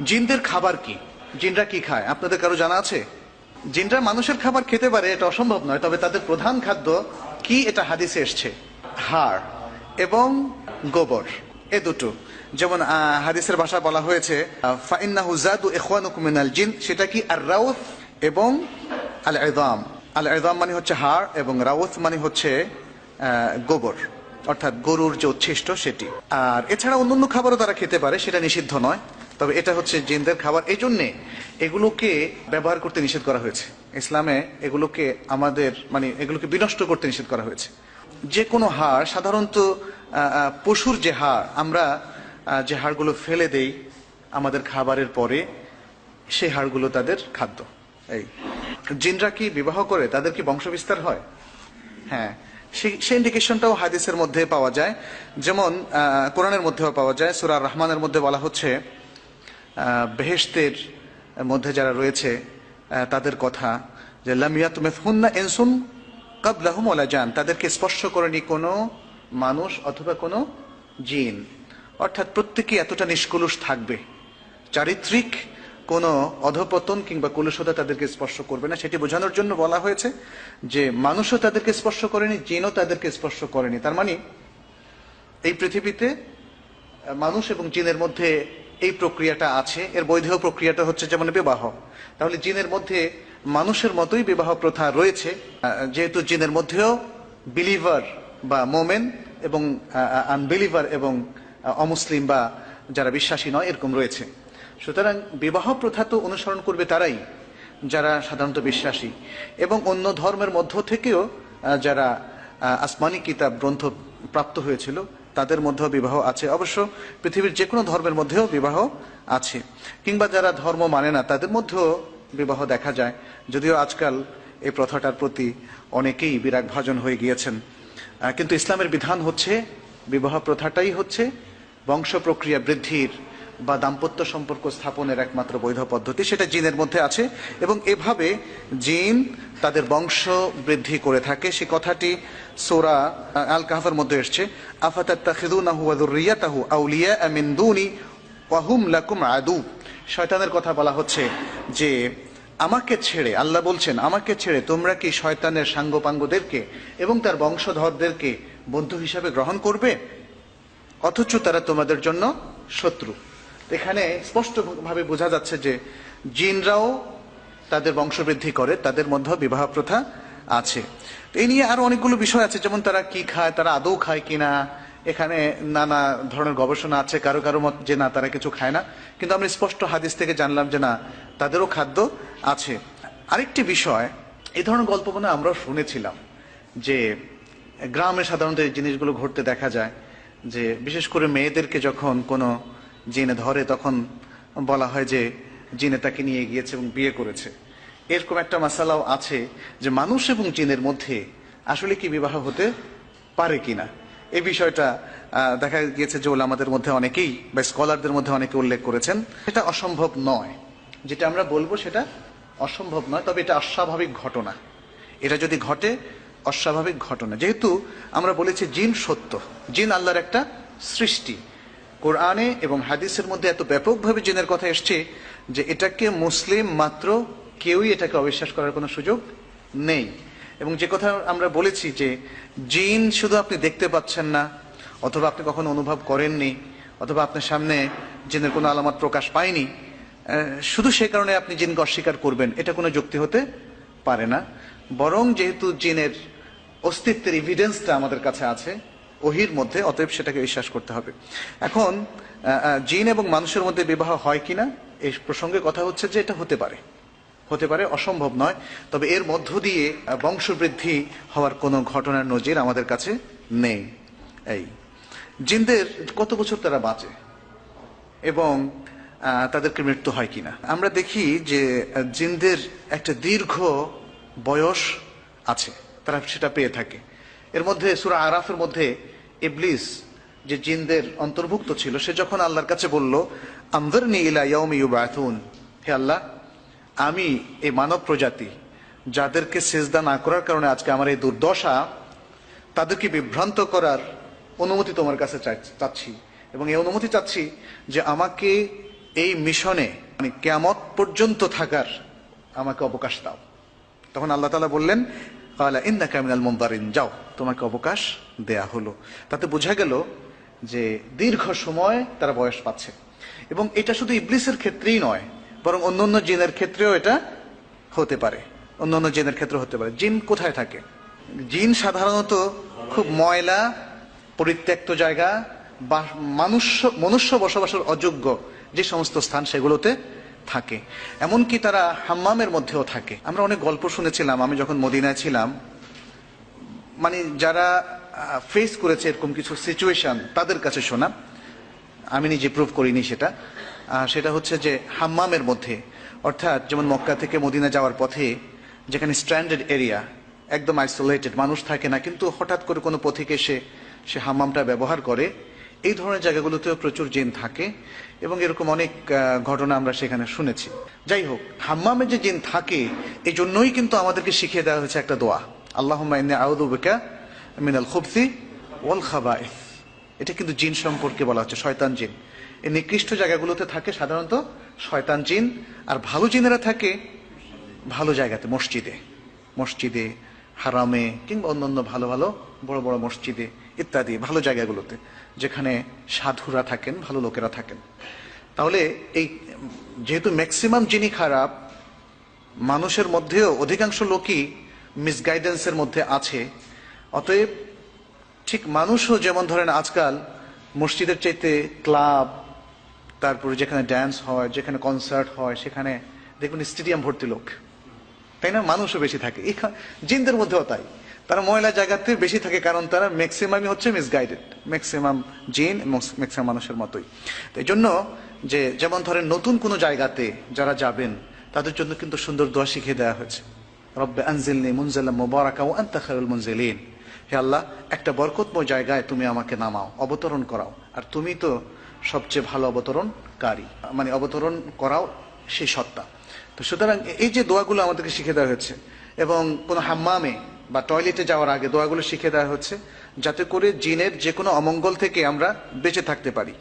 জিনদের খাবার কি? জিনরা কি খায় আপনাদের কারো জানা আছে? জিনরা মানুষের খাবার খেতে পারে এটা অসম্ভব নয়, তবে তাদের প্রধান খাদ্য কি এটা হাদিসে এসছে। হাড় এবং গোবর, এ দুটো। যেমন হাদিসের ভাষা বলা হয়েছে ফাইন্নাহু যাদু ইখওয়ানুকুম মিনাল জিন, সেটা কি আর রাউথ এবং আল ইযাম। আল ইযাম মানে হচ্ছে হাড় এবং রাউথ মানে হচ্ছে গোবর, অর্থাৎ গরুর যে উচ্ছিষ্ট সেটি। আর এছাড়া অন্যান্য খাবারও তারা খেতে পারে, সেটা নিষিদ্ধ নয়, তবে এটা হচ্ছে জিনদের খাবার। এই জন্যে এগুলোকে ব্যবহার করতে নিষেধ করা হয়েছে ইসলামে। এগুলোকে আমাদের এগুলোকে বিনষ্ট করতে নিষেধ করা হয়েছে। যে কোনো হাড়, সাধারণত পশুর যে হাড়, আমরা যে হাড়গুলো ফেলে দেই আমাদের খাবারের পরে, সেই হাড়গুলো তাদের খাদ্য। এই জিনরা কি বিবাহ করে? তাদের কি বংশবিস্তার হয়? হ্যাঁ, সেই ইন্ডিকেশনটাও হাদিসের মধ্যে পাওয়া যায়। যেমন কোরআনের মধ্যেও পাওয়া যায়। সূরা রহমানের মধ্যে বলা হচ্ছে বেহেশতের মধ্যে যারা রয়েছে তাদের কথা, যে লাম ইয়াতমিসহুন্না ইনসুন ক্বাবলাহুম ওয়ালা জান, তাদেরকে স্পর্শ করেনি কোনো মানুষ অথবা কোনো জিন। অর্থাৎ প্রত্যেকেই এতটা নিষ্কলুষ থাকবে, চারিত্রিক কোনো অধপতন কিংবা কলুষতা তাদেরকে স্পর্শ করবে না। সেটি বোঝানোর জন্য বলা হয়েছে যে মানুষও তাদেরকে স্পর্শ করেনি, জিনও তাদেরকে স্পর্শ করেনি। তার মানে এই পৃথিবীতে মানুষ এবং জিনের মধ্যে এই প্রক্রিয়াটা আছে। এর বৈধ প্রক্রিয়াটা হচ্ছে যেমন বিবাহ। তাহলে জিনের মধ্যে মানুষের মতোই বিবাহ প্রথা রয়েছে, যেহেতু জিনের মধ্যেও বিলিভার বা মোমেন এবং আনবিলিভার এবং অমুসলিম বা যারা বিশ্বাসী নয় এরকম রয়েছে। সুতরাং বিবাহ প্রথা তো অনুসরণ করবে তারাই যারা সাধারণত বিশ্বাসী, এবং অন্য ধর্মের মধ্য থেকেও যারা আসমানি কিতাব গ্রন্থ প্রাপ্ত হয়েছিল তাদের মধ্যেও বিবাহ আছে। অবশ্য পৃথিবীর যে কোনো ধর্মের মধ্যেও বিবাহ আছে, কিংবা যারা ধর্ম মানে না তাদের মধ্যেও বিবাহ দেখা যায়। যদিও আজকাল এই প্রথাটার প্রতি অনেকেই বিরাগ ভাজন হয়ে গিয়েছেন, কিন্তু ইসলামের বিধান হচ্ছে বিবাহ প্রথাটাই হচ্ছে বংশ প্রক্রিয়া বৃদ্ধির বা দাম্পত্য সম্পর্ক স্থাপনের একমাত্র বৈধ পদ্ধতি। সেটা জিনের মধ্যে আছে এবং এভাবে জিন তাদের বংশ বৃদ্ধি করে থাকে। সে কথাটি সূরা আল কাহফের মধ্যে এসেছে, আফাতাত্তাখিযুনাহু ওয়া যুররিয়াতাহু আউলিয়া মিন দুনি ওয়া হুম লাকুম আদু। শয়তানের কথা বলা হচ্ছে যে আমাকে ছেড়ে, আল্লাহ বলছেন আমাকে ছেড়ে তোমরা কি শয়তানের সাঙ্গপাঙ্গদেরকে এবং তার বংশধরদেরকে বন্ধু হিসাবে গ্রহণ করবে, অথচ তারা তোমাদের জন্য শত্রু। এখানে স্পষ্টভাবে বোঝা যাচ্ছে যে জিনরাও তাদের বংশবৃদ্ধি করে, তাদের মধ্যে বিবাহ প্রথা আছে। এই নিয়ে আরো অনেকগুলো বিষয় আছে, যেমন তারা কি খায়, তারা আদৌ খায় কিনা, এখানে নানা ধরনের গবেষণা আছে। কারো কারো মত যে না, তারা কিছু খায় না, কিন্তু আমরা স্পষ্ট হাদিস থেকে জানলাম যে না, তাদেরও খাদ্য আছে। আরেকটি বিষয়, এই ধরনের গল্প মনে আমরাও শুনেছিলাম যে গ্রামে সাধারণত এই জিনিসগুলো ঘটতে দেখা যায়, যে বিশেষ করে মেয়েদেরকে যখন কোনো জিনে ধরে তখন বলা হয় যে জিনে তাকে নিয়ে গিয়েছে এবং বিয়ে করেছে। এরকম একটা মাসালাও আছে যে মানুষ এবং জিনের মধ্যে আসলে কি বিবাহ হতে পারে কিনা। এই বিষয়টা দেখা গিয়েছে যে ওলামাদের মধ্যে অনেকেই বা স্কলারদের মধ্যে অনেকে উল্লেখ করেছেন। এটা অসম্ভব নয়, যেটা আমরা বলবো সেটা অসম্ভব নয়, তবে এটা অস্বাভাবিক ঘটনা। এটা যদি ঘটে অস্বাভাবিক ঘটনা, যেহেতু আমরা বলেছি জিন সত্য, জিন আল্লাহর একটা সৃষ্টি। কোরআনে এবং হাদিসের মধ্যে এত ব্যাপকভাবে জিনের কথা এসছে যে এটাকে মুসলিম মাত্র কেউই এটাকে অবিশ্বাস করার কোনো সুযোগ নেই। এবং যে কথা আমরা বলেছি যে জিন শুধু আপনি দেখতে পাচ্ছেন না, অথবা আপনি কখনো অনুভব করেননি, অথবা আপনার সামনে জিনের কোনো আলামত প্রকাশ পায়নি, শুধু সে কারণে আপনি জিনকে অস্বীকার করবেন, এটা কোনো যুক্তি হতে পারে না। বরং যেহেতু জিনের অস্তিত্বের এভিডেন্সটা আমাদের কাছে আছে ওহির মধ্যে, অতএব সেটাকে বিশ্বাস করতে হবে। এখন জিন এবং মানুষের মধ্যে বিবাহ হয় কিনা এই প্রসঙ্গে কথা হচ্ছে যে এটা হতে পারে, হতে পারে, অসম্ভব নয়। তবে এর মধ্য দিয়ে বংশবৃদ্ধি হওয়ার কোনো ঘটনার নজির আমাদের কাছে নেই। এই জিনদের কত বছর তারা বাঁচে এবং তাদেরকে মৃত্যু হয় কিনা, আমরা দেখি যে জিনদের একটা দীর্ঘ বয়স আছে, তারা সেটা পেয়ে থাকে। এর মধ্যে সূরা আরাফের মধ্যে ইবলিস যে জিনদের অন্তর্ভুক্ত ছিল, সে যখন আল্লাহর কাছে বলল আনযিরনি ইলা ইয়াউমি ইউবআথুন, হে আল্লাহ, আমি এই মানব প্রজাতি যাদেরকে সিজদা না করার কারণে আজকে আমার এই দুর্দশা, তাদেরকে বিভ্রান্ত করার অনুমতি তোমার কাছে চাচ্ছি, এবং এই অনুমতি চাচ্ছি যে আমাকে এই মিশনে মানে কিয়ামত পর্যন্ত থাকার আমাকে অবকাশ দাও। তখন আল্লাহ তাআলা বললেন, ক্বালা ইন্নাকা মিনাল মুনযারিন, যাও তোমাকে অবকাশ দেয়া হলো। তাতে বোঝা গেল যে দীর্ঘ সময় তারা বয়স পাচ্ছে। এবং এটা শুধু ইবলিসের ক্ষেত্রেই নয়, বরং অন্যান্য জিনের ক্ষেত্রেও এটা হতে পারে। অন্যান্য জিনের ক্ষেত্রে হতে পারে। জিন কোথায় থাকে? জিন সাধারণত খুব ময়লা, পরিত্যক্ত জায়গা বা মনুষ্য বসবাসের অযোগ্য যে সমস্ত স্থান সেগুলোতে থাকে। এমনকি তারা হাম্মামের মধ্যেও থাকে। আমরা অনেক গল্প শুনেছিলাম আমি যখন মদিনায় ছিলাম, মানে যারা ফেস করেছে এরকম কিছু সিচুয়েশন তাদের কাছে শোনা, আমি নিজে প্রুভ করিনি সেটা। সেটা হচ্ছে যে হাম্মামের মধ্যে, অর্থাৎ যেমন মক্কা থেকে মদিনা যাওয়ার পথে যেখানে স্ট্র্যান্ডেড এরিয়া, একদম আইসোলেটেড, মানুষ থাকে না, কিন্তু হঠাৎ করে কোনো পথিক এসে সে হাম্মামটা ব্যবহার করে, এই ধরনের জায়গাগুলোতেও প্রচুর জিন থাকে এবং এরকম অনেক ঘটনা আমরা সেখানে শুনেছি। যাই হোক, হাম্মামে যে জিন থাকে এই জন্যই কিন্তু আমাদেরকে শিখিয়ে দেওয়া হয়েছে একটা দোয়া, আল্লাহুম্মা ইন্নী আউযু বিকা মিনাল খুবসি ওয়াল খাবাইস। এটা কিন্তু জিন সম্পর্কে বলা হচ্ছে, শয়তান জিন। এই নিকৃষ্ট জায়গাগুলোতে থাকে সাধারণত শয়তান জিন, আর ভালো জিনেরা থাকে ভালো জায়গাতে, মসজিদে, হারামে, কিংবা অন্যান্য ভালো ভালো বড় বড় মসজিদে ইত্যাদি ভালো জায়গাগুলোতে, যেখানে সাধুরা থাকেন, ভালো লোকেরা থাকেন। তাহলে এই যেহেতু ম্যাক্সিমাম জিনই খারাপ, মানুষের মধ্যেও অধিকাংশ লোকই মিসগাইডেন্সের মধ্যে আছে, অতএব ঠিক মানুষও যেমন ধরেন আজকাল মসজিদের চাইতে ক্লাব, তারপরে যেখানে ড্যান্স হয়, যেখানে কনসার্ট হয়, সেখানে দেখবেন স্টেডিয়াম ভর্তি লোক, তাই না? মানুষও বেশি থাকে। জিনদের মধ্যেও তাই, তারা ময়লা জায়গাতে বেশি থাকে, কারণ তারা ম্যাক্সিমামই হচ্ছে মিসগাইডেড, ম্যাক্সিমাম জিন ম্যাক্সিমাম মানুষের মতোই। তো এই জন্য যে যেমন ধরেন নতুন কোনো জায়গাতে যারা যাবেন তাদের জন্য কিন্তু সুন্দর দোয়া শিখিয়ে দেওয়া হয়েছে, রব্বে আনজিলনি মুনজালাম মুবারাকা ওয়া আনতা খায়রুল মুনজিলিন। হে আল্লাহ, একটা বরকতময় জায়গায় তুমি আমাকে নামাও, অবতরণ করাও, আর তুমি তো সবচেয়ে ভালো অবতরণকারী, মানে অবতরণ করাও সেই সত্তা। তো সুতরাং এই যে দোয়াগুলো আমাদেরকে শিখে দেওয়া হচ্ছে, এবং কোনো হাম্মামে বা টয়লেটে যাওয়ার আগে দোয়াগুলো শিখে দেওয়া হচ্ছে, যাতে করে জিনের যে কোনো অমঙ্গল থেকে আমরা বেঁচে থাকতে পারি।